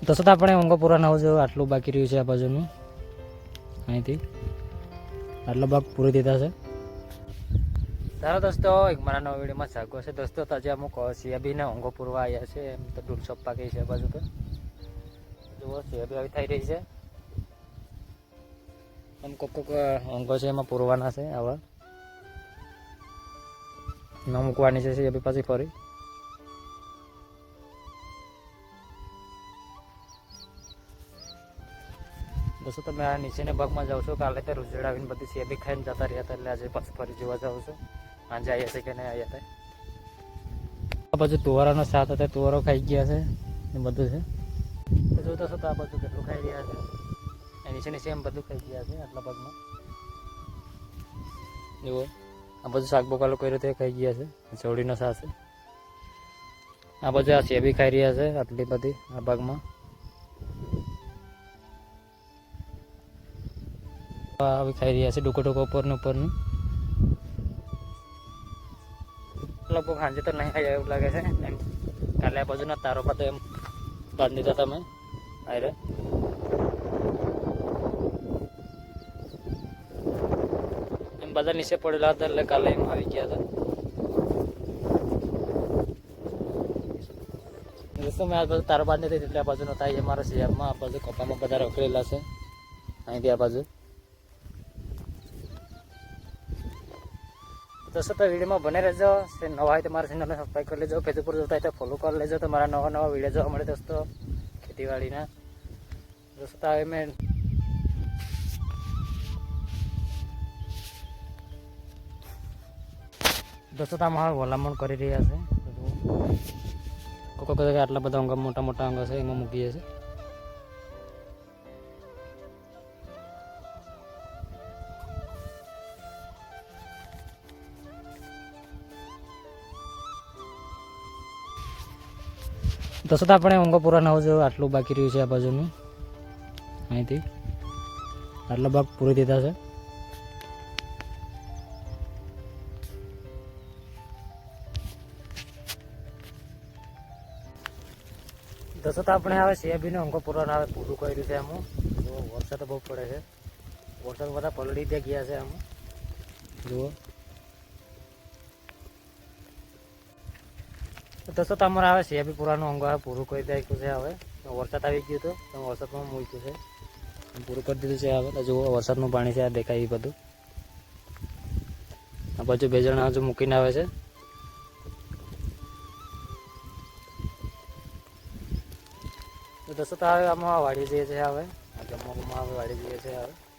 તો સતા આપણે ઊંઘો પૂરા નવ જો આટલું બાકી રહ્યું છે આ બાજુનું અહીંથી આટલો ભાગ પૂરી દીધા છે તારો દોસ્તો એક મારા નવા વિડીયોમાં સ્વાગત છે દોસ્તો આજે અમુક સિયાબીને ઊંઘો પૂરવા આવ્યા છે એમ તો દૂર સોપ્પા ગઈ છે આ બાજુ તો જુઓ સિયાબી આવી થઈ રહી છે એમ કોક ઊંઘો છે એમાં પૂરવાના છે આવા ન મૂકવાની છે સિયાબી પાછી ફરી દોસ્તો તમે આ નીચેના ભાગમાં જાઓ છો કાલે તો રૂજડાવીને બધી સિયાબી ખાઈને જતા રહ્યા હતા એટલે આજે પાછું ફરી જોવા જાઉં છું આજે આવ્યા છે કે નહીં આવ્યા હતા આ બાજુ તુવારાનો સાથ હતા તુવારો ખાઈ ગયા છે એ બધું છે તો જોતા છો તો આ બાજુ કેટલું ખાઈ રહ્યા છે એ નીચે એમ બધું ખાઈ ગયા છે આટલા ભાગમાં જુઓ આ બધું શાક બોકાલો કર્યો તે ખાઈ ગયા છે ચોડીનો સાથ છે આ બાજુ આ સિયાબી ખાઈ રહ્યા છે આટલી બધી આ ભાગમાં આવી ખાઈ રહ્યા છે ડુકો ઉપરનું લગભગ સાંજે તો નહીં ખાઈ એવું લાગે છે એમ કાલે આ બાજુના તારો પર તો એમ પાડી દીધા તમે આયરે એમ બધા નીચે પડેલા હતા એટલે કાલે એમ આવી ગયા હતા દોસ્તો મેં આ બાજુ તારો બાંધી દીધી એટલે આ બાજુનો થાય છે મારા શિયાળમાં આ બાજુ કપામાં બધા રખડેલા છે અહીંથી આ બાજુ દોસ્તો તો વિડીયોમાં બને રહેજો નવા હોય તો મારા ચેનલને સબસ્ક્રાઈબ કરી લેજો ફેસબુક પર જોતા હોય તો ફોલો કરી લેજો તો મારા નવા વિડીયો જોવા મળે દોસ્તો ખેતીવાડીના દોસ્તો હવે મેં દોસ્તો તો આમાં ભલામણ કરી રહ્યા છે કોઈ આટલા બધા અંગ મોટા મોટા અંગ છે એમાં મૂકીએ છીએ દોસ્તો આપણે ઊંઘો પૂરા નવ જો આટલું બાકી રહ્યું છે આ બાજુનું અહીંથી આટલો ભાગ પૂરી દીધા છે દોસ્તો આપણે હવે સિયાબીનો ઊંઘો પૂરો હવે પૂરું કર્યું છે આમાં જુઓ વરસાદ બહુ પડે છે વરસાદ બધા પલળી ત્યાં ગયા છે આમાં જુઓ દોસ્તો તમારે આવે સિયાબી પૂરાનું અંગ હવે પૂરું કરી નાખ્યું છે હવે વરસાદ આવી ગયો હતો તો વરસાદમાં મૂક્યું છે પૂરું કરી દીધું છે હવે તો જુઓ વરસાદનું પાણી છે આ દેખાય એ બધું આ બાજુ બે જણા હજુ મૂકીને આવે છે તો દોસ્તો તો હવે આમાં વાળી જઈએ છીએ હવે આ જમવામાં હવે વાળી જઈએ છીએ હવે